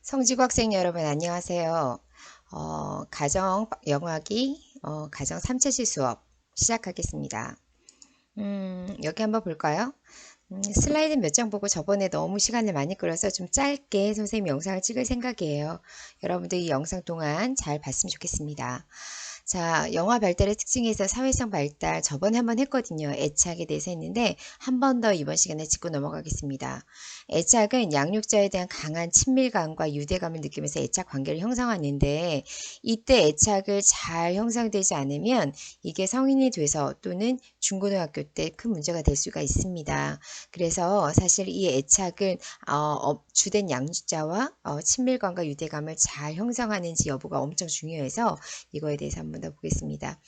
성지고 학생 여러분 안녕하세요. 가정 영어하기 가정 3차시 수업 시작하겠습니다. 여기 한번 볼까요? 슬라이드 몇 장 보고 저번에 너무 시간을 많이 끌어서 좀 짧게 선생님 영상을 찍을 생각이에요. 여러분들 이 영상 동안 잘 봤으면 좋겠습니다. 자, 영화 발달의 특징에서 사회성 발달 저번에 한번 했거든요. 애착에 대해서 했는데 한 번 더 이번 시간에 짚고 넘어가겠습니다. 애착은 양육자에 대한 강한 친밀감과 유대감을 느끼면서 애착 관계를 형성하는데 이때 애착을 잘 형성되지 않으면 이게 성인이 돼서 또는 중고등학교 때 큰 문제가 될 수가 있습니다. 그래서 사실 이 애착을 주된 양육자와 친밀감과 유대감을 잘 형성하는지 여부가 엄청 중요해서 이거에 대해서 한번 더 보겠습니다.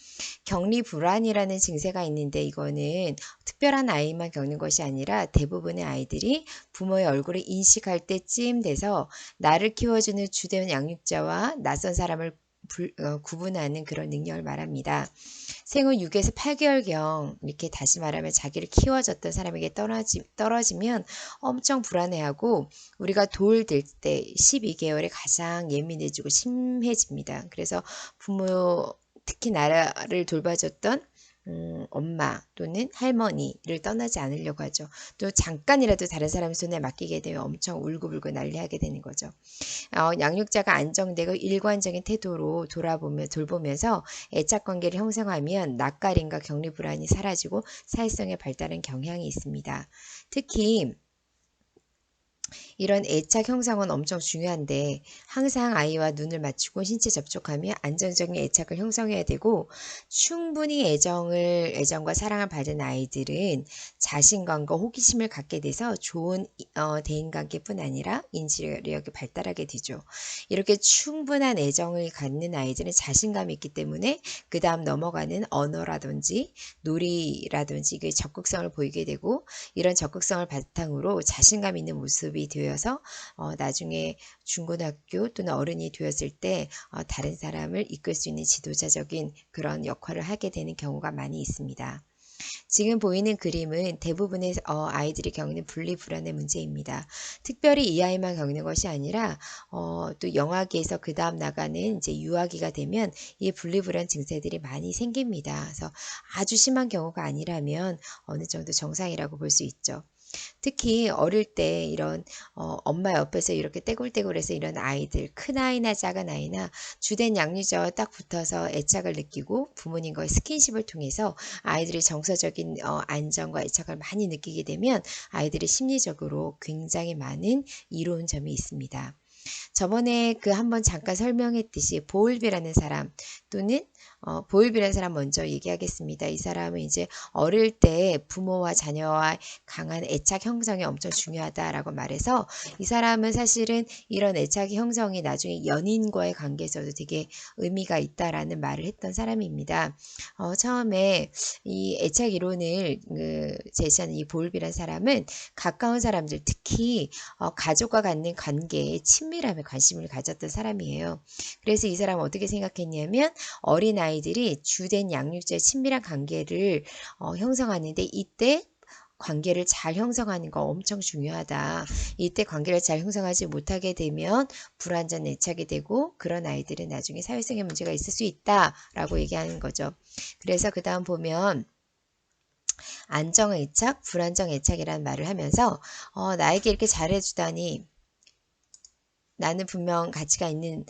격리불안이라는 증세가 있는데 이거는 특별한 아이만 겪는 것이 아니라 대부분의 아이들이 부모의 얼굴을 인식할 때쯤 돼서 나를 키워주는 주된 양육자와 낯선 사람을 구분하는 그런 능력을 말합니다. 생후 6에서 8개월경 이렇게 다시 말하면 자기를 키워줬던 사람에게 떨어지면 엄청 불안해하고 우리가 돌 될 때 12개월에 가장 예민해지고 심해집니다. 그래서 부모 특히 나를 돌봐줬던 엄마 또는 할머니를 떠나지 않으려고 하죠. 또 잠깐이라도 다른 사람 손에 맡기게 되면 엄청 울고불고 난리하게 되는 거죠. 양육자가 안정되고 일관적인 태도로 돌보면서 애착관계를 형성하면 낯가림과 격리불안이 사라지고 사회성의 발달은 경향이 있습니다. 특히 이런 애착 형성은 엄청 중요한데 항상 아이와 눈을 맞추고 신체 접촉하며 안정적인 애착을 형성해야 되고 충분히 애정과 사랑을 받은 아이들은 자신감과 호기심을 갖게 돼서 좋은 대인관계뿐 아니라 인지력이 발달하게 되죠. 이렇게 충분한 애정을 갖는 아이들은 자신감이 있기 때문에 그 다음 넘어가는 언어라든지 놀이라든지 그 적극성을 보이게 되고 이런 적극성을 바탕으로 자신감 있는 모습이 되어서 나중에 중고등학교 또는 어른이 되었을 때 다른 사람을 이끌 수 있는 지도자적인 그런 역할을 하게 되는 경우가 많이 있습니다. 지금 보이는 그림은 대부분의 아이들이 겪는 분리불안의 문제입니다. 특별히 이 아이만 겪는 것이 아니라 또 영아기에서 그 다음 나가는 이제 유아기가 되면 이 분리불안 증세들이 많이 생깁니다. 그래서 아주 심한 경우가 아니라면 어느 정도 정상이라고 볼 수 있죠. 특히 어릴 때 이런 엄마 옆에서 이렇게 떼굴떼굴해서 이런 아이들 큰 아이나 작은 아이나 주된 양육자와 딱 붙어서 애착을 느끼고 부모님과의 스킨십을 통해서 아이들이 정서적인 안정과 애착을 많이 느끼게 되면 아이들이 심리적으로 굉장히 많은 이로운 점이 있습니다. 저번에 그 한번 잠깐 설명했듯이 보울비라는 사람 또는 보울비라는 사람 먼저 얘기하겠습니다. 이 사람은 이제 어릴 때 부모와 자녀와 강한 애착 형성이 엄청 중요하다라고 말해서 이 사람은 사실은 이런 애착 형성이 나중에 연인과의 관계에서도 되게 의미가 있다라는 말을 했던 사람입니다. 처음에 이 애착 이론을 제시하는 이 보울비라는 사람은 가까운 사람들 특히 가족과 갖는 관계에 친밀함에 관심을 가졌던 사람이에요. 그래서 이 사람은 어떻게 생각했냐면 어린아이들이 주된 양육자의 친밀한 관계를 형성하는데 이때 관계를 잘 형성하는 거 엄청 중요하다. 이때 관계를 잘 형성하지 못하게 되면 불완전 애착이 되고 그런 아이들은 나중에 사회성의 문제가 있을 수 있다라고 얘기하는 거죠. 그래서 그 다음 보면 안정애착, 불안정애착이라는 말을 하면서 나에게 이렇게 잘해주다니 나는 분명 가치가 있는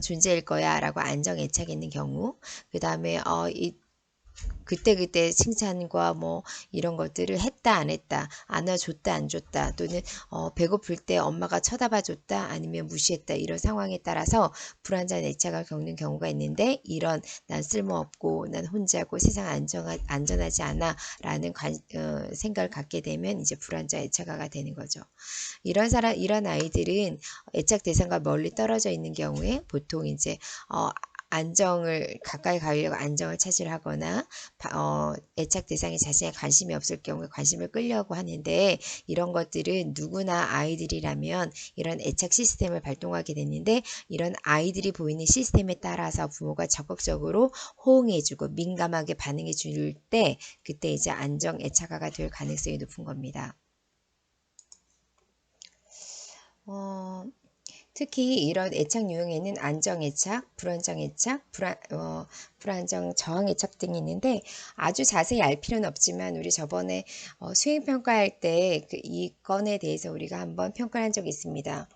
존재일 거야 라고 안정애착이 있는 경우 그 다음에 그때그때 칭찬과 뭐 이런 것들을 했다 안 했다 안아줬다 안 줬다 또는 배고플 때 엄마가 쳐다봐 줬다 아니면 무시했다 이런 상황에 따라서 불안전 애착을 겪는 경우가 있는데 이런 난 쓸모없고 난 혼자고 세상 안전하지 않아 라는 생각을 갖게 되면 이제 불안전 애착화가 되는 거죠. 이런 아이들은 애착 대상과 멀리 떨어져 있는 경우에 보통 이제 안정을 가까이 가려고 안정을 찾으려 하거나 애착 대상이 자신의 관심이 없을 경우에 관심을 끌려고 하는데 이런 것들은 누구나 아이들이라면 이런 애착 시스템을 발동하게 되는데 이런 아이들이 보이는 시스템에 따라서 부모가 적극적으로 호응해주고 민감하게 반응해 줄 때 그때 이제 안정 애착화가 될 가능성이 높은 겁니다. 특히 이런 애착 유형에는 안정애착, 불안정애착, 불안정 저항애착 등이 있는데 아주 자세히 알 필요는 없지만 우리 저번에 수행평가할 때 이 건에 대해서 우리가 한번 평가한 적이 있습니다.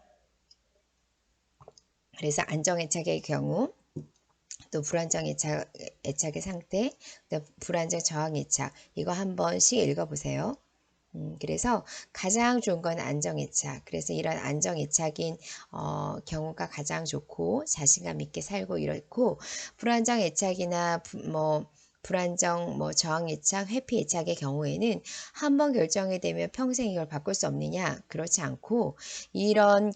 그래서 안정애착의 경우 또 불안정 애착의 상태, 불안정 저항 애착 이거 한 번씩 읽어보세요. 그래서 가장 좋은 건 안정애착. 그래서 이런 안정애착인 경우가 가장 좋고 자신감 있게 살고 이렇고 불안정애착이나 불안정 저항애착, 회피애착의 경우에는 한 번 결정이 되면 평생 이걸 바꿀 수 없느냐? 그렇지 않고 이런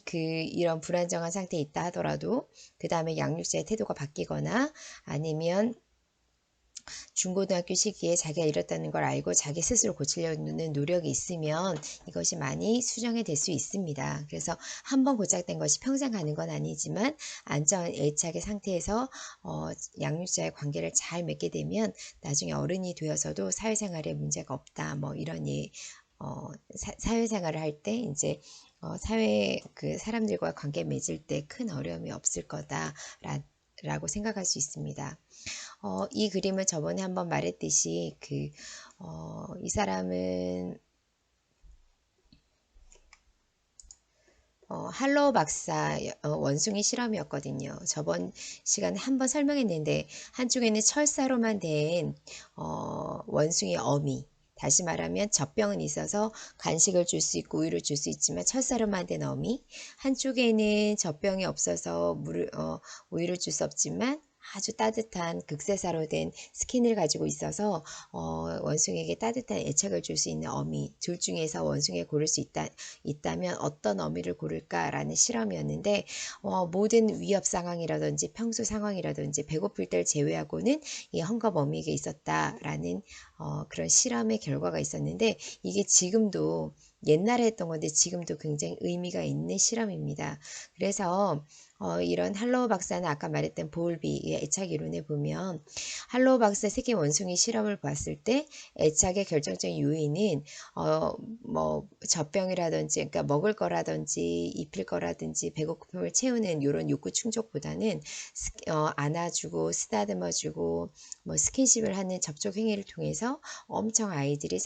불안정한 상태에 있다 하더라도 그 다음에 양육자의 태도가 바뀌거나 아니면 중고등학교 시기에 자기가 이렇다는 걸 알고 자기 스스로 고치려는 노력이 있으면 이것이 많이 수정이 될 수 있습니다. 그래서 한번 고착된 것이 평생 가는 건 아니지만 안전 애착의 상태에서 양육자의 관계를 잘 맺게 되면 나중에 어른이 되어서도 사회생활에 문제가 없다. 이런 사회생활을 할 때 이제 사회 사람들과 관계 맺을 때 큰 어려움이 없을 거다라고 생각할 수 있습니다. 이 그림은 저번에 한번 말했듯이 이 사람은 할로우 박사 원숭이 실험이었거든요. 저번 시간에 한번 설명했는데 한쪽에는 철사로만 된 원숭이 어미, 다시 말하면 젖병은 있어서 간식을 줄 수 있고 우유를 줄 수 있지만 철사로만 된 어미, 한쪽에는 젖병이 없어서 우유를 줄 수 없지만 아주 따뜻한 극세사로 된 스킨을 가지고 있어서 원숭이에게 따뜻한 애착을 줄 수 있는 어미, 둘 중에서 원숭이에 고를 수 있다면 어떤 어미를 고를까라는 실험이었는데 모든 위협 상황이라든지 평소 상황이라든지 배고플 때를 제외하고는 이 헝겊 어미에게 있었다라는 그런 실험의 결과가 있었는데 이게 지금도 옛날에 했던 건데 지금도 굉장히 의미가 있는 실험입니다. 그래서 이런 할로우 박사는 아까 말했던 보울비의 애착 이론에 보면 할로우 박사 세계 원숭이 실험을 봤을 때 애착의 결정적인 요인은 젖병이라든지 그러니까 먹을 거라든지 입힐 거라든지 배고픔을 채우는 이런 욕구 충족보다는 안아주고 쓰다듬어주고 스킨십을 하는 접촉 행위를 통해서 엄청 아이들이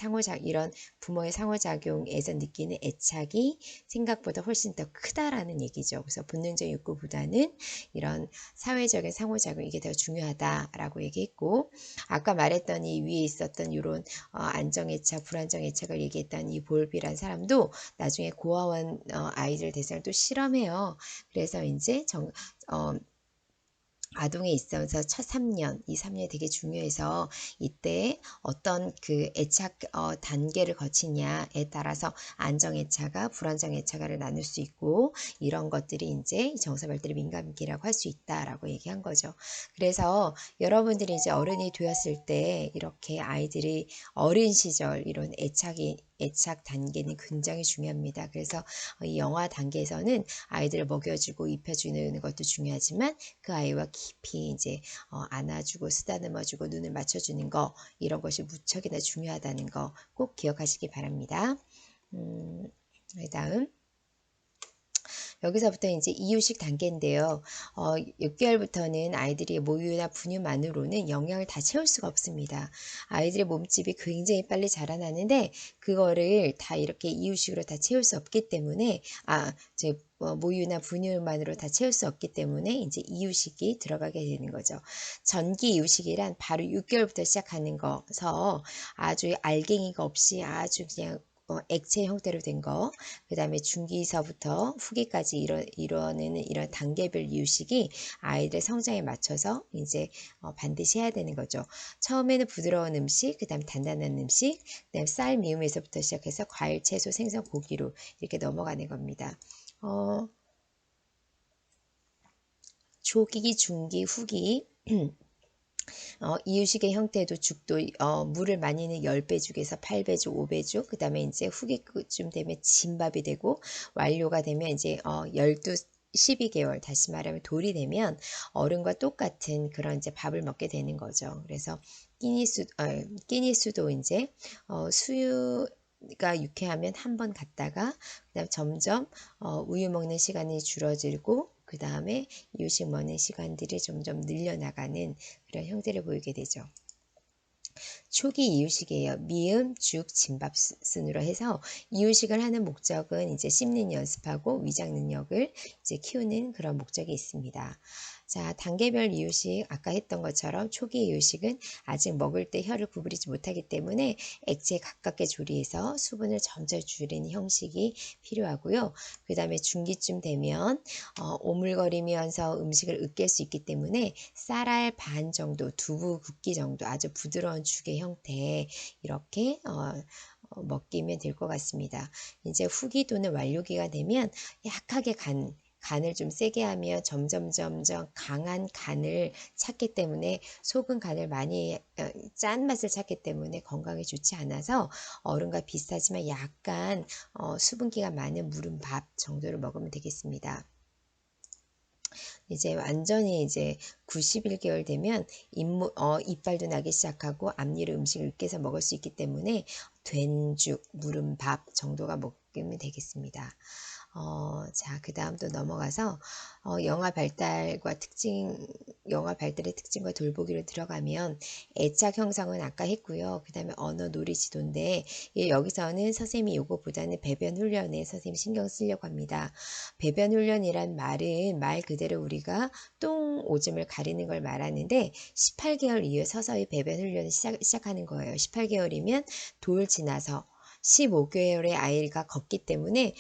이런 부모의 상호작용에서 느끼는 애착이 생각보다 훨씬 더 크다라는 얘기죠. 그래서 본능적 욕구보다는 이런 사회적인 상호작용 이게 더 중요하다라고 얘기했고 아까 말했던 이 위에 있었던 이런 안정애착, 불안정애착을 얘기했던 이 볼비란 사람도 나중에 고아원 아이들 대상을 또 실험해요. 그래서 이제 아동에 있어서 첫 3년, 이 3년이 되게 중요해서 이때 어떤 애착 단계를 거치냐에 따라서 안정애착과 불안정애착을 나눌 수 있고 이런 것들이 이제 정서발달의 민감기라고 할 수 있다라고 얘기한 거죠. 그래서 여러분들이 이제 어른이 되었을 때 이렇게 아이들이 어린 시절 이런 애착 단계는 굉장히 중요합니다. 그래서 이 영아 단계에서는 아이들을 먹여주고 입혀주는 것도 중요하지만 그 아이와 깊이 이제 안아주고 쓰다듬어주고 눈을 맞춰주는 거 이런 것이 무척이나 중요하다는 거 꼭 기억하시기 바랍니다. 그다음 여기서부터 이제 이유식 단계인데요. 6개월부터는 아이들이 모유나 분유만으로는 영양을 다 채울 수가 없습니다. 아이들의 몸집이 굉장히 빨리 자라나는데 그거를 다 이렇게 이유식으로 다 채울 수 없기 때문에 모유나 분유만으로 다 채울 수 없기 때문에 이제 이유식이 들어가게 되는 거죠. 전기 이유식이란 바로 6개월부터 시작하는 거서 아주 알갱이가 없이 아주 그냥 액체 형태로 된 거, 그 다음에 중기서부터 후기까지 이뤄내는 이런 단계별 이유식이 아이들의 성장에 맞춰서 이제 반드시 해야 되는 거죠. 처음에는 부드러운 음식, 그 다음 단단한 음식, 그 다음 쌀 미음에서부터 시작해서 과일, 채소, 생선, 고기로 이렇게 넘어가는 겁니다. 조기, 중기, 후기 이유식의 형태도 죽도 물을 많이 넣는 10배죽에서 8배죽, 5배죽 그 다음에 이제 후기쯤 되면 진밥이 되고 완료가 되면 이제 12개월 다시 말하면 돌이 되면 어른과 똑같은 그런 이제 밥을 먹게 되는 거죠. 그래서 끼니수도 이제 수유 가 유쾌하면 한 번 갔다가 그다음 점점 우유 먹는 시간이 줄어들고 그 다음에 이유식 먹는 시간들이 점점 늘려나가는 그런 형태를 보이게 되죠. 초기 이유식이에요. 미음, 죽, 진밥 순으로 해서 이유식을 하는 목적은 이제 씹는 연습하고 위장 능력을 이제 키우는 그런 목적이 있습니다. 자, 단계별 이유식 아까 했던 것처럼 초기 이유식은 아직 먹을 때 혀를 구부리지 못하기 때문에 액체에 가깝게 조리해서 수분을 점점 줄이는 형식이 필요하고요. 그 다음에 중기쯤 되면 오물거리면서 음식을 으깰 수 있기 때문에 쌀알 반 정도, 두부 굵기 정도 아주 부드러운 죽의 형태 이렇게 먹기면 될 것 같습니다. 이제 후기 또는 완료기가 되면 약하게 간을 좀 세게 하며 점점 강한 간을 찾기 때문에 소금 간을 많이 짠 맛을 찾기 때문에 건강에 좋지 않아서 어른과 비슷하지만 약간 수분기가 많은 무른 밥 정도를 먹으면 되겠습니다. 이제 완전히 이제 91개월 되면 이빨도 나기 시작하고 앞니로 음식을 으깨서 먹을 수 있기 때문에 된죽, 무른 밥 정도가 먹으면 되겠습니다. 자, 그 다음 또 넘어가서 영아 발달의 특징과 돌보기로 들어가면 애착 형성은 아까 했고요. 그 다음에 언어 놀이 지도인데 여기서는 선생님이 요거보다는 배변 훈련에 선생님이 신경 쓰려고 합니다. 배변 훈련이란 말은 말 그대로 우리가 똥, 오줌을 가리는 걸 말하는데 18개월 이후에 서서히 배변 훈련을 시작하는 거예요. 18개월이면 돌 지나서 15개월의 아이가 걷기 때문에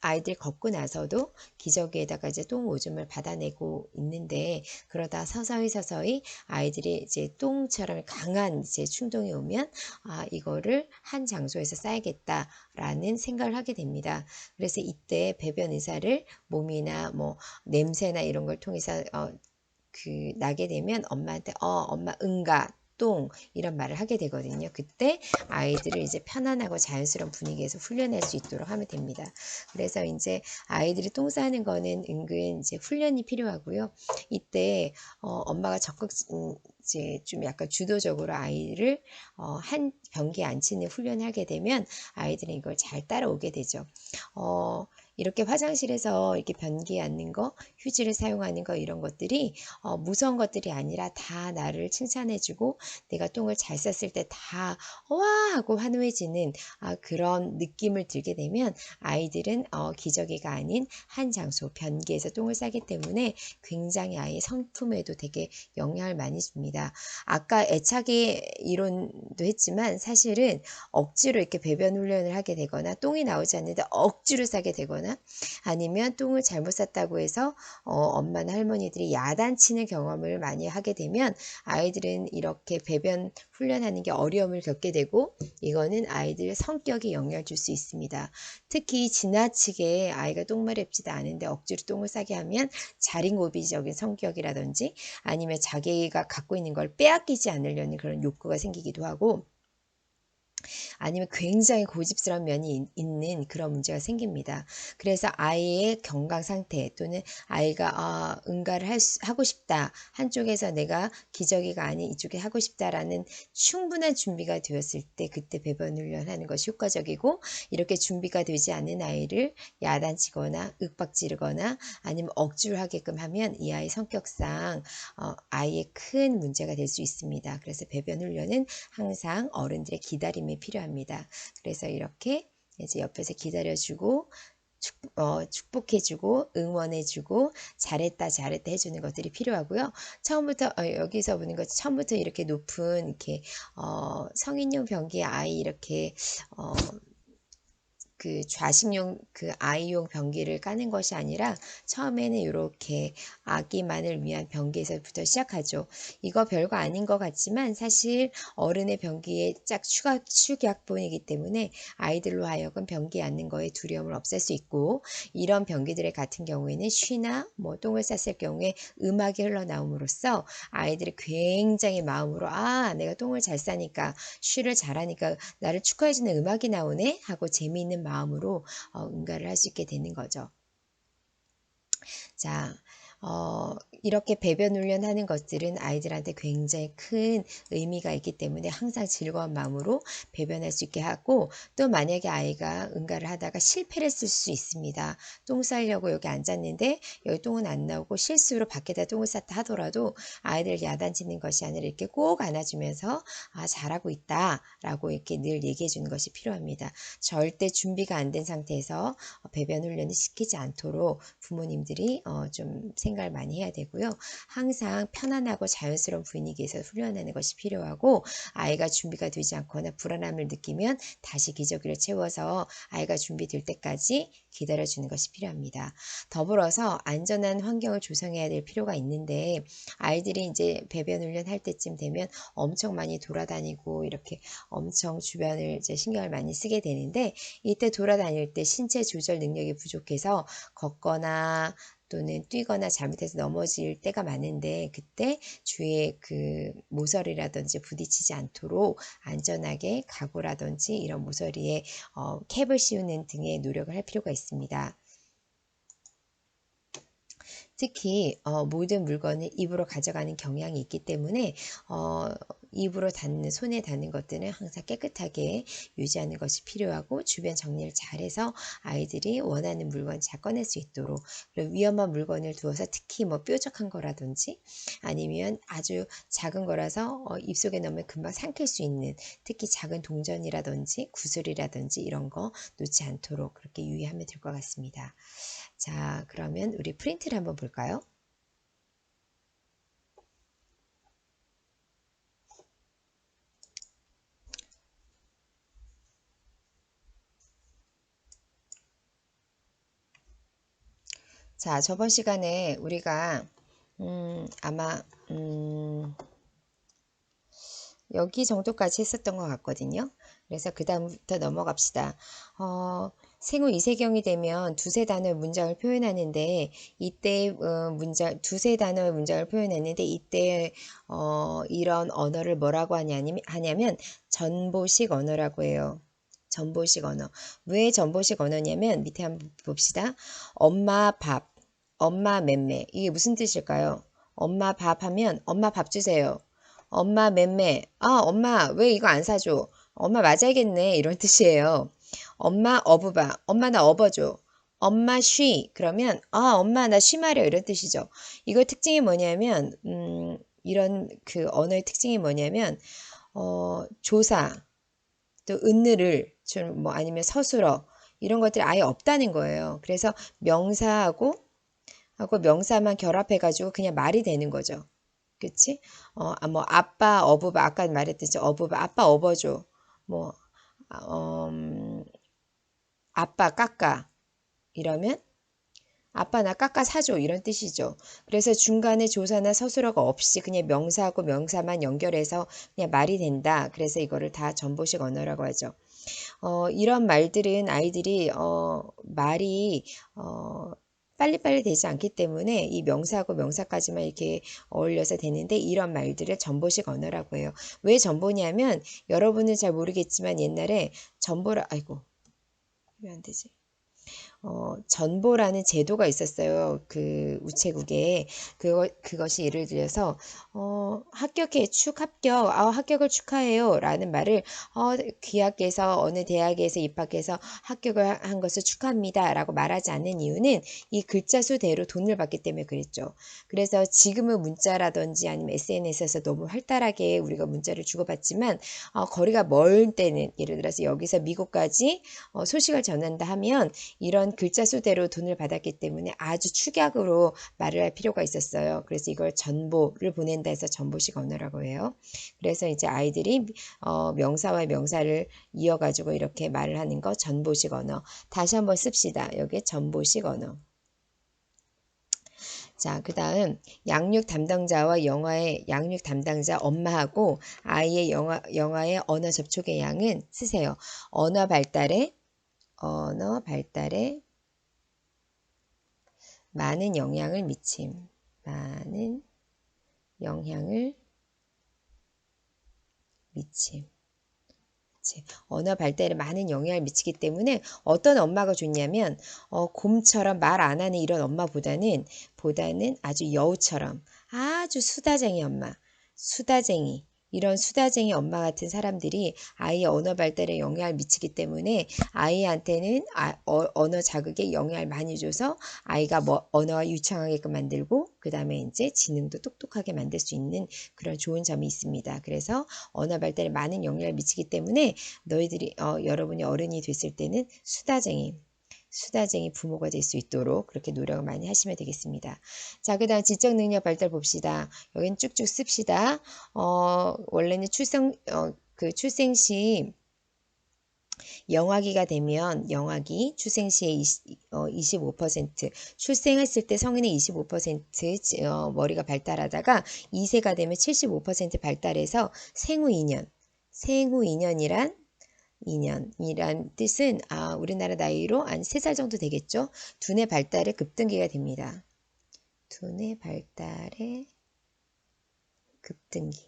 아이들 걷고 나서도 기저귀에다가 이제 똥 오줌을 받아내고 있는데 그러다 서서히 아이들이 이제 똥처럼 강한 이제 충동이 오면 이거를 한 장소에서 싸야겠다라는 생각을 하게 됩니다. 그래서 이때 배변 의사를 몸이나 뭐 냄새나 이런 걸 통해서 나게 되면 엄마한테 엄마 응가 똥 이런 말을 하게 되거든요. 그때 아이들을 이제 편안하고 자연스러운 분위기에서 훈련할 수 있도록 하면 됩니다. 그래서 이제 아이들이 똥 싸는 거는 은근 이제 훈련이 필요하고요. 이때 엄마가 적극 이제 좀 약간 주도적으로 아이를 한 변기에 앉히는 훈련을 하게 되면 아이들은 이걸 잘 따라오게 되죠. 이렇게 화장실에서 이렇게 변기에 앉는 거, 휴지를 사용하는 거 이런 것들이 무서운 것들이 아니라 다 나를 칭찬해주고 내가 똥을 잘 쌌을 때 다 와 하고 환호해지는 그런 느낌을 들게 되면 아이들은 기저귀가 아닌 한 장소 변기에서 똥을 싸기 때문에 굉장히 아이의 성품에도 되게 영향을 많이 줍니다. 아까 애착의 이론도 했지만 사실은 억지로 이렇게 배변 훈련을 하게 되거나 똥이 나오지 않는데 억지로 싸게 되거나 아니면 똥을 잘못 쌌다고 해서 엄마나 할머니들이 야단치는 경험을 많이 하게 되면 아이들은 이렇게 배변 훈련하는 게 어려움을 겪게 되고 이거는 아이들 성격에 영향을 줄 수 있습니다. 특히 지나치게 아이가 똥마렵지도 않은데 억지로 똥을 싸게 하면 자린고비적인 성격이라든지 아니면 자기가 갖고 있는 걸 빼앗기지 않으려는 그런 욕구가 생기기도 하고 아니면 굉장히 고집스러운 면이 있는 그런 문제가 생깁니다. 그래서 아이의 건강 상태 또는 아이가 응가를 하고 싶다. 한쪽에서 내가 기저귀가 아닌 이쪽에 하고 싶다라는 충분한 준비가 되었을 때 그때 배변 훈련하는 것이 효과적이고 이렇게 준비가 되지 않은 아이를 야단치거나 윽박지르거나 아니면 억지로 하게끔 하면 이 아이 성격상 아이의 큰 문제가 될 수 있습니다. 그래서 배변 훈련은 항상 어른들의 기다림이 필요합니다. 그래서 이렇게 이제 옆에서 기다려주고 축복해주고 응원해주고 잘했다 해주는 것들이 필요하고요. 처음부터 여기서 보는 것 처음부터 이렇게 높은 이렇게 성인용 변기에 아이 이렇게 그 좌식용 그 아이용 변기를 까는 것이 아니라 처음에는 이렇게 아기만을 위한 변기에서부터 시작하죠. 이거 별거 아닌 것 같지만 사실 어른의 변기에 짝 축약본이기 때문에 아이들로 하여금 변기에 앉는 거에 두려움을 없앨 수 있고 이런 변기들 같은 경우에는 쉬나 뭐 똥을 쌌을 경우에 음악이 흘러나옴으로써 아이들이 굉장히 마음으로 내가 똥을 잘 싸니까 쉬를 잘하니까 나를 축하해주는 음악이 나오네 하고 재미있는 마음으로 응가를 할 수 있게 되는 거죠. 자, 이렇게 배변 훈련하는 것들은 아이들한테 굉장히 큰 의미가 있기 때문에 항상 즐거운 마음으로 배변할 수 있게 하고, 또 만약에 아이가 응가를 하다가 실패를 했을 수 있습니다. 똥 싸려고 여기 앉았는데 여기 똥은 안 나오고 실수로 밖에다 똥을 쌌다 하더라도 아이들 야단치는 것이 아니라 이렇게 꼭 안아주면서 아, 잘하고 있다 라고 이렇게 늘 얘기해 주는 것이 필요합니다. 절대 준비가 안 된 상태에서 배변 훈련을 시키지 않도록 부모님들이 좀 생각을 많이 해야 되고요. 항상 편안하고 자연스러운 분위기에서 훈련하는 것이 필요하고, 아이가 준비가 되지 않거나 불안함을 느끼면 다시 기저귀를 채워서 아이가 준비될 때까지 기다려주는 것이 필요합니다. 더불어서 안전한 환경을 조성해야 될 필요가 있는데, 아이들이 이제 배변 훈련할 때쯤 되면 엄청 많이 돌아다니고 이렇게 엄청 주변을 이제 신경을 많이 쓰게 되는데, 이때 돌아다닐 때 신체 조절 능력이 부족해서 걷거나 또는 뛰거나 잘못해서 넘어질 때가 많은데, 그때 주위에 그 모서리라든지 부딪히지 않도록 안전하게 가구라든지 이런 모서리에 캡을 씌우는 등의 노력을 할 필요가 있습니다. 특히 모든 물건을 입으로 가져가는 경향이 있기 때문에 입으로 닿는, 손에 닿는 것들은 항상 깨끗하게 유지하는 것이 필요하고, 주변 정리를 잘해서 아이들이 원하는 물건 잘 꺼낼 수 있도록, 그리고 위험한 물건을 두어서 특히 뭐 뾰족한 거라든지 아니면 아주 작은 거라서 입속에 넣으면 금방 삼킬 수 있는, 특히 작은 동전이라든지 구슬이라든지 이런 거 놓지 않도록 그렇게 유의하면 될 것 같습니다. 자, 그러면 우리 프린트를 한번 볼까요? 자, 저번 시간에 우리가 아마 여기 정도까지 했었던 것 같거든요. 그래서 그 다음부터 넘어갑시다. 생후 이세경이 되면 두세 단어의 문장을 표현하는데, 이때 두세 단어의 문장을 표현했는데, 이때 이런 언어를 뭐라고 하냐면 전보식 언어라고 해요. 전보식 언어. 왜 전보식 언어냐면, 밑에 한번 봅시다. 엄마 밥, 엄마 맴매. 이게 무슨 뜻일까요? 엄마 밥 하면 엄마 밥 주세요. 엄마 맴매. 아, 엄마 왜 이거 안 사줘? 엄마 맞아야겠네. 이런 뜻이에요. 엄마 어부바. 엄마 나 업어줘. 엄마 쉬. 그러면 아, 엄마 나 쉬마려. 이런 뜻이죠. 이거 특징이 뭐냐면 이런 그 언어의 특징이 뭐냐면 조사, 또 은느를 좀 뭐 아니면 서술어 이런 것들이 아예 없다는 거예요. 그래서 명사하고 명사만 결합해가지고 그냥 말이 되는 거죠. 그치? 뭐 아빠 어부바, 아까 말했듯이 어부바, 아빠 업어줘. 뭐 아빠 깎아 이러면 아빠 나 깎아 사줘 이런 뜻이죠. 그래서 중간에 조사나 서술어가 없이 그냥 명사하고 명사만 연결해서 그냥 말이 된다. 그래서 이거를 다 전보식 언어라고 하죠. 이런 말들은 아이들이 말이 빨리빨리 되지 않기 때문에 이 명사하고 명사까지만 이렇게 어울려서 되는데, 이런 말들을 전보식 언어라고 해요. 왜 전보냐면, 여러분은 잘 모르겠지만 옛날에 아이고 왜 안 되지? 전보라는 제도가 있었어요. 그 우체국에. 그것이 예를 들어서, 합격해, 합격, 합격을 축하해요. 라는 말을, 귀하께서 어느 대학에서 입학해서 합격을 한 것을 축하합니다. 라고 말하지 않는 이유는 이 글자 수대로 돈을 받기 때문에 그랬죠. 그래서 지금은 문자라든지 아니면 SNS에서 너무 활달하게 우리가 문자를 주고받지만, 거리가 멀 때는, 예를 들어서 여기서 미국까지 소식을 전한다 하면, 이런 글자 수대로 돈을 받았기 때문에 아주 축약으로 말을 할 필요가 있었어요. 그래서 이걸 전보를 보낸다 해서 전보식 언어라고 해요. 그래서 이제 아이들이 명사와 명사를 이어가지고 이렇게 말을 하는 거 전보식 언어. 다시 한번 씁시다. 여기 전보식 언어. 자, 그 다음 양육 담당자와 양육 담당자 엄마하고 아이의 영아의 언어 접촉의 양은 쓰세요. 언어 발달에 많은 영향을 미침. 많은 영향을 미침. 언어 발달에 많은 영향을 미치기 때문에 어떤 엄마가 좋냐면 곰처럼 말 안 하는 이런 엄마보다는 아주 여우처럼 아주 수다쟁이 엄마, 수다쟁이 이런 수다쟁이 엄마 같은 사람들이 아이의 언어 발달에 영향을 미치기 때문에 아이한테는 언어 자극에 영향을 많이 줘서 아이가 언어가 유창하게끔 만들고 그 다음에 이제 지능도 똑똑하게 만들 수 있는 그런 좋은 점이 있습니다. 그래서 언어 발달에 많은 영향을 미치기 때문에 너희들이 여러분이 어른이 됐을 때는 수다쟁이 부모가 될 수 있도록 그렇게 노력을 많이 하시면 되겠습니다. 자, 그 다음 지적 능력 발달 봅시다. 여기는 쭉쭉 씁시다. 원래는 출생시 영아기가 되면 영아기 출생시에 25% 출생했을 때 성인의 25% 머리가 발달하다가 2세가 되면 75% 발달해서 생후 2년이란 뜻은 우리나라 나이로 한 3살 정도 되겠죠. 두뇌 발달의 급등기가 됩니다. 두뇌 발달의 급등기.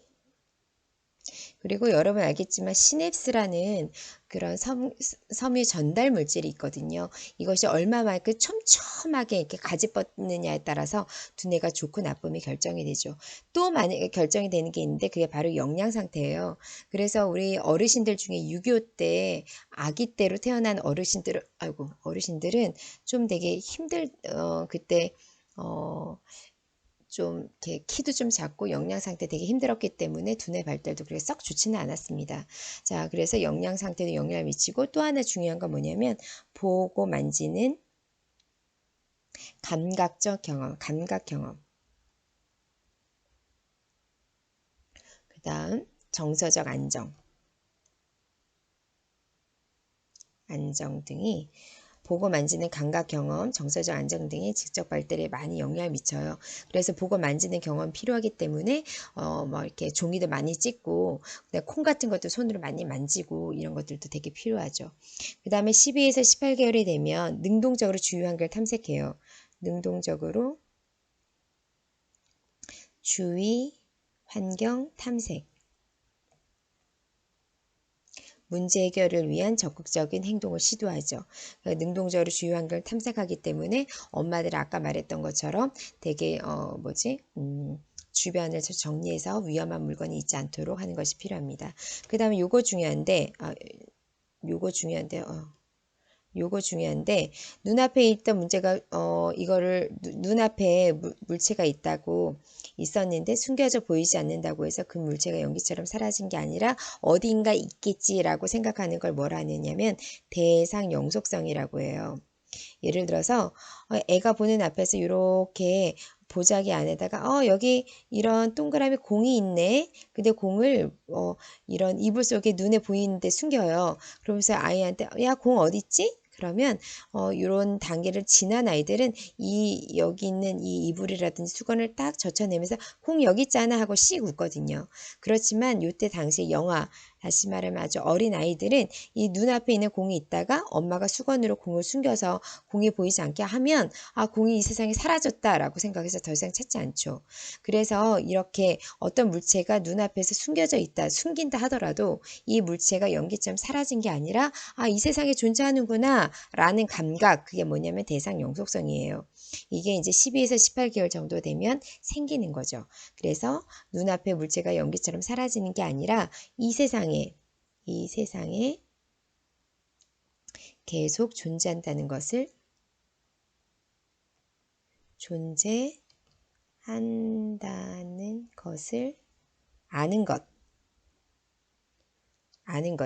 그리고 여러분 알겠지만 시냅스라는 그런 섬유 전달 물질이 있거든요. 이것이 얼마만큼 촘촘하게 이렇게 가지 뻗느냐에 따라서 두뇌가 좋고 나쁨이 결정이 되죠. 또 만약에 결정이 되는 게 있는데 그게 바로 영양 상태예요. 그래서 우리 어르신들 중에 6.25 때 아기 때로 태어난 어르신들은 좀 되게 그때 좀 이렇게 키도 좀 작고 영양 상태 되게 힘들었기 때문에 두뇌 발달도 그렇게 썩 좋지는 않았습니다. 자, 그래서 영양 상태도 영향을 미치고 또 하나 중요한 건 뭐냐면 보고 만지는 감각 경험. 그 다음 정서적 안정 등이 보고 만지는 감각 경험, 정서적 안정 등의 지적 발달에 많이 영향을 미쳐요. 그래서 보고 만지는 경험이 필요하기 때문에 뭐 이렇게 종이도 많이 찍고 콩 같은 것도 손으로 많이 만지고 이런 것들도 되게 필요하죠. 그 다음에 12에서 18개월이 되면 능동적으로 주위 환경을 탐색해요. 능동적으로 주위 환경 탐색. 문제 해결을 위한 적극적인 행동을 시도하죠. 능동적으로 주위 환경을 탐색하기 때문에 엄마들 아까 말했던 것처럼 되게 주변을 정리해서 위험한 물건이 있지 않도록 하는 것이 필요합니다. 그 다음에 요거 중요한데 눈앞에 있던 문제가 이거를 눈앞에 물체가 있었는데 숨겨져 보이지 않는다고 해서 그 물체가 연기처럼 사라진 게 아니라 어딘가 있겠지라고 생각하는 걸 뭐라 하느냐면 대상 영속성이라고 해요. 예를 들어서 애가 보는 앞에서 이렇게 보자기 안에다가 여기 이런 동그라미 공이 있네. 근데 공을 이런 이불 속에 눈에 보이는데 숨겨요. 그러면서 아이한테 야, 공 어디 있지? 그러면 이런 단계를 지난 아이들은 여기 있는 이 이불이라든지 수건을 딱 젖혀내면서 공 여기 있잖아 하고 씩 웃거든요. 그렇지만 이때 당시에 다시 말하면 아주 어린 아이들은 이 눈앞에 있는 공이 있다가 엄마가 수건으로 공을 숨겨서 공이 보이지 않게 하면 공이 이 세상에 사라졌다라고 생각해서 더 이상 찾지 않죠. 그래서 이렇게 어떤 물체가 눈앞에서 숨긴다 하더라도 이 물체가 연기처럼 사라진 게 아니라 이 세상에 존재하는구나 라는 감각, 그게 뭐냐면 대상 영속성이에요. 이게 이제 12에서 18개월 정도 되면 생기는 거죠. 그래서 눈앞에 물체가 연기처럼 사라지는 게 아니라 이 세상에 계속 존재한다는 것을 아는 것.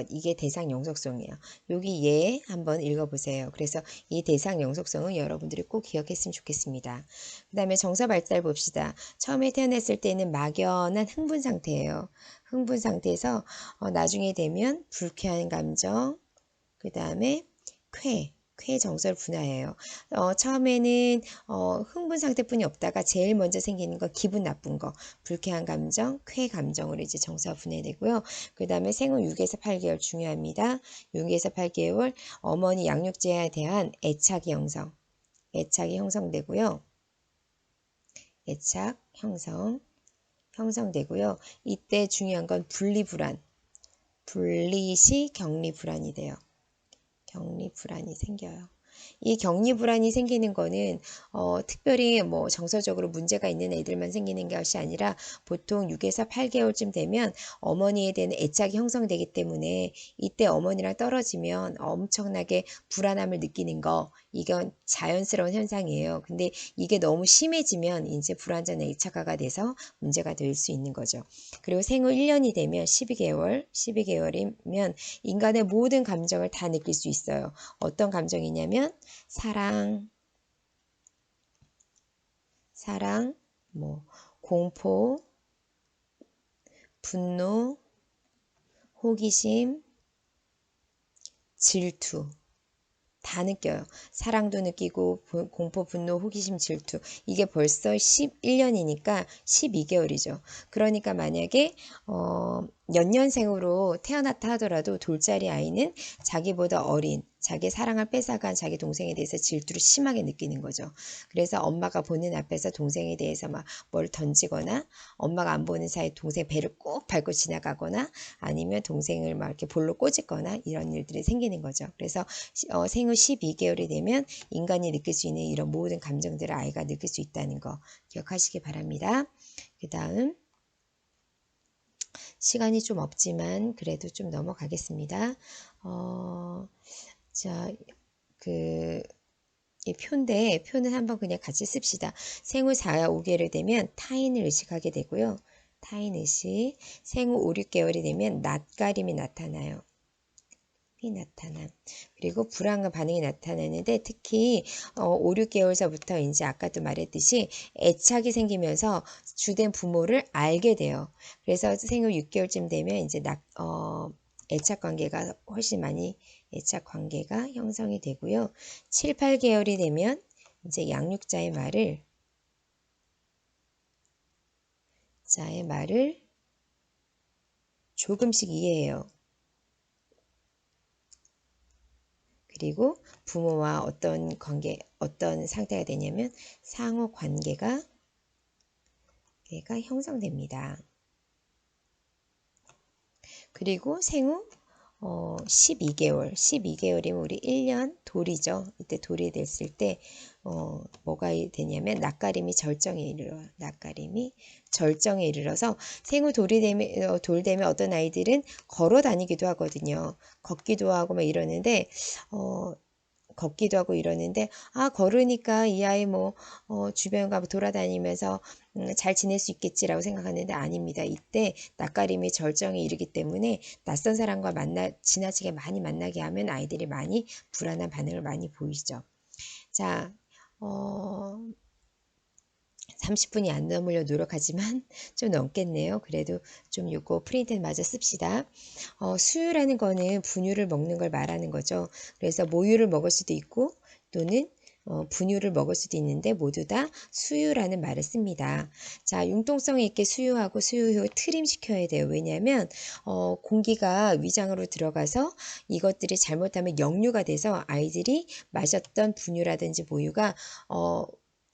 이게 대상 영속성이에요. 여기 예 한번 읽어보세요. 그래서 이 대상 영속성은 여러분들이 꼭 기억했으면 좋겠습니다. 그 다음에 정서 발달 봅시다. 처음에 태어났을 때는 막연한 흥분 상태예요. 흥분 상태에서 나중에 되면 불쾌한 감정, 그 다음에 쾌 정서를 분화해요. 처음에는 흥분 상태뿐이 없다가 제일 먼저 생기는 거 기분 나쁜 거, 불쾌한 감정, 쾌 감정으로 이제 정서가 분해되고요. 그 다음에 생후 6에서 8개월 중요합니다. 6에서 8개월 어머니 양육제에 대한 애착이 형성되고요. 형성되고요. 이때 중요한 건 분리불안. 분리 시 격리 불안이 돼요. 격리 불안이 생겨요. 이 격리 불안이 생기는 거는 특별히 뭐 정서적으로 문제가 있는 애들만 생기는 것이 아니라 보통 6에서 8개월쯤 되면 어머니에 대한 애착이 형성되기 때문에 이때 어머니랑 떨어지면 엄청나게 불안함을 느끼는 거, 이건 자연스러운 현상이에요. 근데 이게 너무 심해지면 이제 불완전 애착화가 돼서 문제가 될 수 있는 거죠. 그리고 생후 1년이 되면 12개월이면 인간의 모든 감정을 다 느낄 수 있어요. 어떤 감정이냐면 사랑, 뭐 공포, 분노, 호기심, 질투 다 느껴요. 사랑도 느끼고 공포, 분노, 호기심, 질투. 이게 벌써 11년이니까 12개월이죠. 그러니까 만약에 연년생으로 태어났다 하더라도 돌짜리 아이는 자기보다 어린 자기 사랑을 뺏어간 자기 동생에 대해서 질투를 심하게 느끼는 거죠. 그래서 엄마가 보는 앞에서 동생에 대해서 막 뭘 던지거나 엄마가 안 보는 사이에 동생 배를 꼭 밟고 지나가거나 아니면 동생을 막 이렇게 볼로 꼬집거나 이런 일들이 생기는 거죠. 그래서 생후 12개월이 되면 인간이 느낄 수 있는 이런 모든 감정들을 아이가 느낄 수 있다는 거 기억하시기 바랍니다. 그 다음 시간이 좀 없지만 그래도 좀 넘어가겠습니다. 자, 이 표인데 표는 한번 그냥 같이 씁시다. 생후 4, 5개월이 되면 타인을 의식하게 되고요. 타인 의식. 생후 5, 6개월이 되면 낯가림이 나타나요. 그리고 불안과 반응이 나타나는데 특히 5, 6개월서부터 이제 아까도 말했듯이 애착이 생기면서 주된 부모를 알게 돼요. 그래서 생후 6개월쯤 되면 이제 애착 관계가 훨씬 많이 애착 관계가 형성이 되고요. 7, 8개월이 되면 이제 양육자의 말을 조금씩 이해해요. 그리고 부모와 어떤 상태가 되냐면 상호 관계가 형성됩니다. 그리고 생후 12개월이면 우리 1년 돌이죠. 이때 돌이 됐을 때 뭐가 되냐면 낯가림이 절정에 이르러서 생후 돌 되면 어떤 아이들은 걸어 다니기도 하거든요. 걷기도 하고 막 이러는데 걸으니까 이 아이 주변 가 돌아다니면서 잘 지낼 수 있겠지라고 생각하는데 아닙니다. 이때 낯가림이 절정에 이르기 때문에 낯선 사람과 지나치게 많이 만나게 하면 아이들이 많이 불안한 반응을 많이 보이죠. 자, 30분이 안 넘으려 노력하지만 좀 넘겠네요. 그래도 좀 요거 프린트 마저 씁시다. 수유라는 거는 분유를 먹는 걸 말하는 거죠. 그래서 모유를 먹을 수도 있고 또는 분유를 먹을 수도 있는데 모두 다 수유라는 말을 씁니다. 자, 융통성 있게 수유하고 수유 후 트림시켜야 돼요. 왜냐하면 공기가 위장으로 들어가서 이것들이 잘못하면 역류가 돼서 아이들이 마셨던 분유라든지 모유가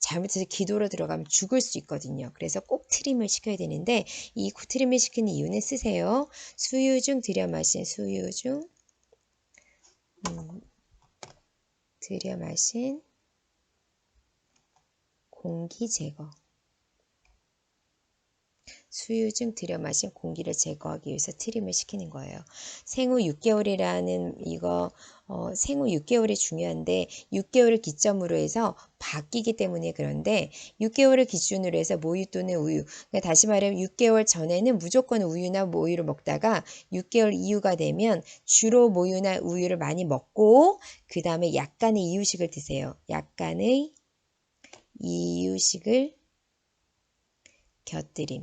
잘못해서 기도로 들어가면 죽을 수 있거든요. 그래서 꼭 트림을 시켜야 되는데 이 트림을 시키는 이유는 쓰세요. 수유 중 들여 마신 공기 제거. 수유 중 들여 마신 공기를 제거하기 위해서 트림을 시키는 거예요. 생후 6개월이 중요한데 6개월을 기점으로 해서 바뀌기 때문에 그런데 6개월을 기준으로 해서 모유 또는 우유. 그러니까 다시 말하면 6개월 전에는 무조건 우유나 모유를 먹다가 6개월 이후가 되면 주로 모유나 우유를 많이 먹고 그 다음에 약간의 이유식을 드세요. 약간의 이유식을 곁들임.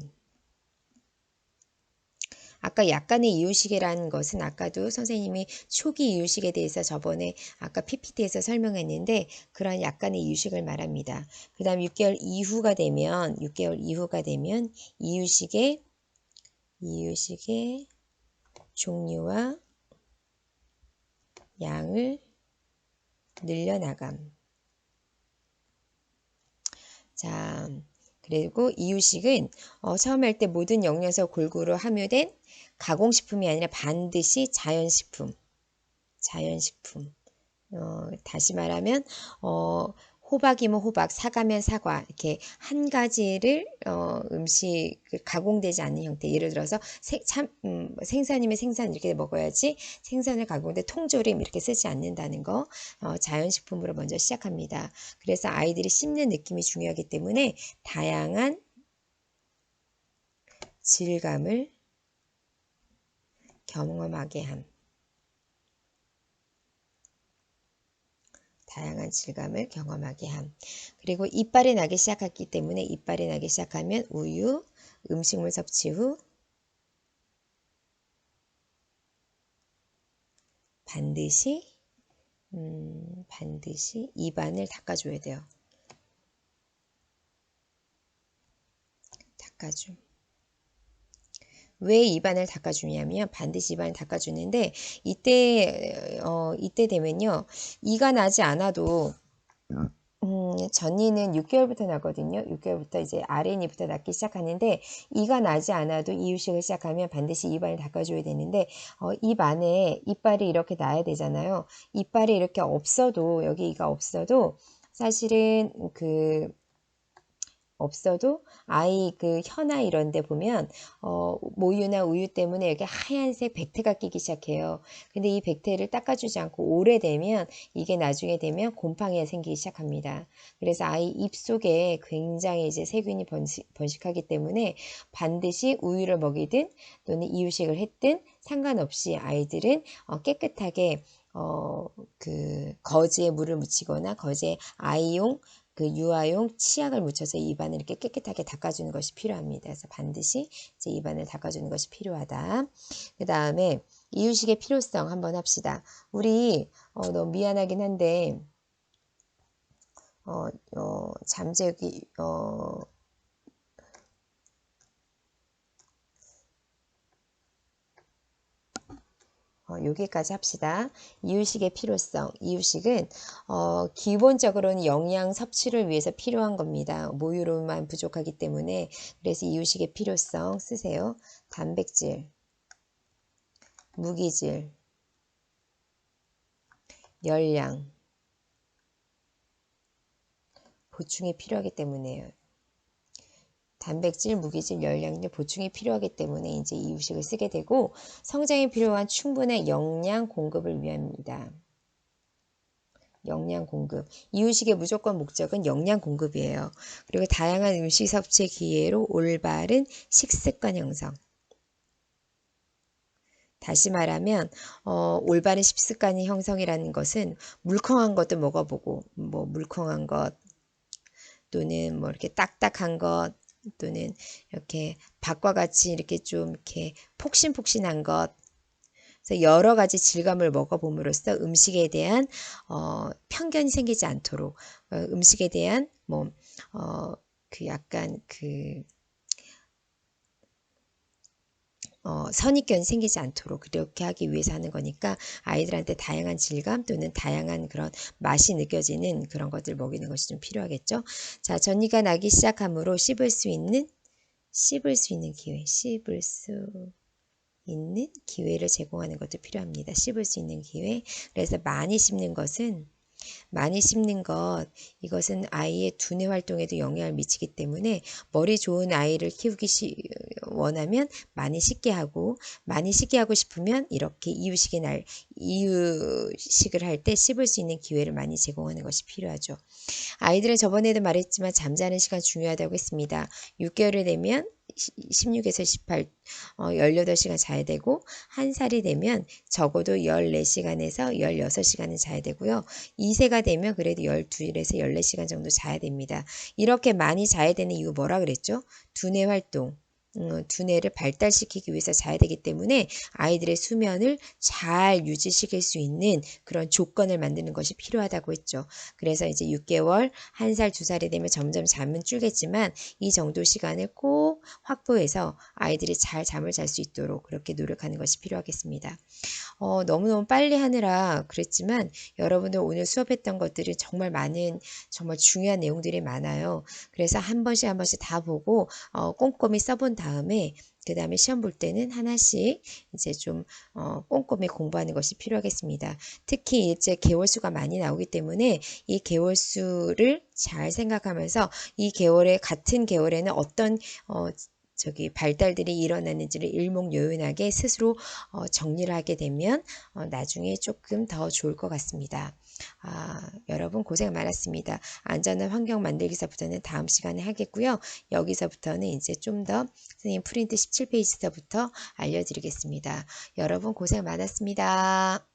아까 약간의 이유식이라는 것은 아까도 선생님이 초기 이유식에 대해서 저번에 아까 PPT에서 설명했는데 그런 약간의 이유식을 말합니다. 그 다음 6개월 이후가 되면 이유식의 종류와 양을 늘려나감. 자, 그리고 이유식은 처음에 할 때 모든 영양소 골고루 함유된 가공식품이 아니라 반드시 자연식품. 자연식품. 다시 말하면 호박이면 호박, 사과면 사과 이렇게 한 가지를 음식 가공되지 않는 형태. 예를 들어서 생선이면 생선 이렇게 먹어야지 생선을 가공돼 통조림 이렇게 쓰지 않는다는 거. 자연식품으로 먼저 시작합니다. 그래서 아이들이 씹는 느낌이 중요하기 때문에 다양한 질감을 경험하게 함. 다양한 질감을 경험하게 함. 그리고 이빨이 나기 시작했기 때문에 이빨이 나기 시작하면 우유, 음식물 섭취 후 반드시 입안을 닦아줘야 돼요. 닦아줌. 왜 입안을 닦아주냐면 반드시 입안을 닦아주는데 이때 되면요 이가 나지 않아도 전이는 6개월부터 나거든요. 6개월부터 이제 아랫니부터 낫기 시작하는데 이가 나지 않아도 이유식을 시작하면 반드시 입안을 닦아줘야 되는데 입 안에 이빨이 이렇게 나야 되잖아요. 이빨이 이렇게 없어도 여기 이가 없어도 사실은 없어도 아이 혀나 이런 데 보면 모유나 우유 때문에 이렇게 하얀색 백태가 끼기 시작해요. 근데 이 백태를 닦아주지 않고 오래되면 이게 나중에 되면 곰팡이가 생기기 시작합니다. 그래서 아이 입속에 굉장히 이제 세균이 번식하기 때문에 반드시 우유를 먹이든 또는 이유식을 했든 상관없이 아이들은 깨끗하게 거즈에 물을 묻히거나 거즈에 아이용 유아용 치약을 묻혀서 입안을 이렇게 깨끗하게 닦아주는 것이 필요합니다. 그래서 반드시 이제 입안을 닦아주는 것이 필요하다. 그 다음에 이유식의 필요성 한번 합시다. 우리 너무 미안하긴 한데 잠재기 여기까지 합시다. 이유식의 필요성. 이유식은 기본적으로는 영양 섭취를 위해서 필요한 겁니다. 모유로만 부족하기 때문에 그래서 이유식의 필요성 쓰세요. 단백질, 무기질, 열량 보충이 필요하기 때문에요. 단백질, 무기질, 열량들 보충이 필요하기 때문에 이제 이유식을 쓰게 되고 성장에 필요한 충분한 영양 공급을 위함입니다. 영양 공급. 이유식의 무조건 목적은 영양 공급이에요. 그리고 다양한 음식 섭취 기회로 올바른 식습관 형성. 다시 말하면 올바른 식습관 형성이라는 것은 물컹한 것도 먹어보고 뭐 물컹한 것 또는 뭐 이렇게 딱딱한 것 또는 이렇게 밥과 같이 이렇게 좀 이렇게 폭신폭신한 것 그래서 여러 가지 질감을 먹어봄으로써 음식에 대한 편견이 생기지 않도록 음식에 대한 약간 선입견이 생기지 않도록 그렇게 하기 위해서 하는 거니까 아이들한테 다양한 질감 또는 다양한 그런 맛이 느껴지는 그런 것들 먹이는 것이 좀 필요하겠죠. 자, 전이가 나기 시작함으로 씹을 수 있는 기회, 씹을 수 있는 기회를 제공하는 것도 필요합니다. 씹을 수 있는 기회. 그래서 많이 씹는 것 이것은 아이의 두뇌 활동에도 영향을 미치기 때문에 머리 좋은 아이를 키우기 원하면 많이 씹게 하고 싶으면 이렇게 이유식을 할 때 씹을 수 있는 기회를 많이 제공하는 것이 필요하죠. 아이들은 저번에도 말했지만 잠자는 시간 중요하다고 했습니다. 6개월이 되면 16에서 18, 18시간 자야 되고 1살이 되면 적어도 14시간에서 16시간은 자야 되고요. 2세가 되면 그래도 12에서 14시간 정도 자야 됩니다. 이렇게 많이 자야 되는 이유 뭐라 그랬죠? 두뇌 활동. 두뇌를 발달시키기 위해서 자야 되기 때문에 아이들의 수면을 잘 유지시킬 수 있는 그런 조건을 만드는 것이 필요하다고 했죠. 그래서 이제 6개월, 1살, 2살이 되면 점점 잠은 줄겠지만 이 정도 시간을 꼭 확보해서 아이들이 잘 잠을 잘 수 있도록 그렇게 노력하는 것이 필요하겠습니다. 너무너무 빨리 하느라 그랬지만 여러분들 오늘 수업했던 것들이 정말 많은 정말 중요한 내용들이 많아요. 그래서 한 번씩 한 번씩 다 보고 꼼꼼히 써본 다음에 그 다음에 시험 볼 때는 하나씩 이제 좀 꼼꼼히 공부하는 것이 필요하겠습니다. 특히 이제 개월수가 많이 나오기 때문에 이 개월수를 잘 생각하면서 이 개월에 같은 개월에는 어떤 발달들이 일어나는지를 일목요연하게 스스로 정리를 하게 되면 나중에 조금 더 좋을 것 같습니다. 여러분 고생 많았습니다. 안전한 환경 만들기서부터는 다음 시간에 하겠고요. 여기서부터는 이제 좀 더 선생님 프린트 17페이지서부터 알려드리겠습니다. 여러분 고생 많았습니다.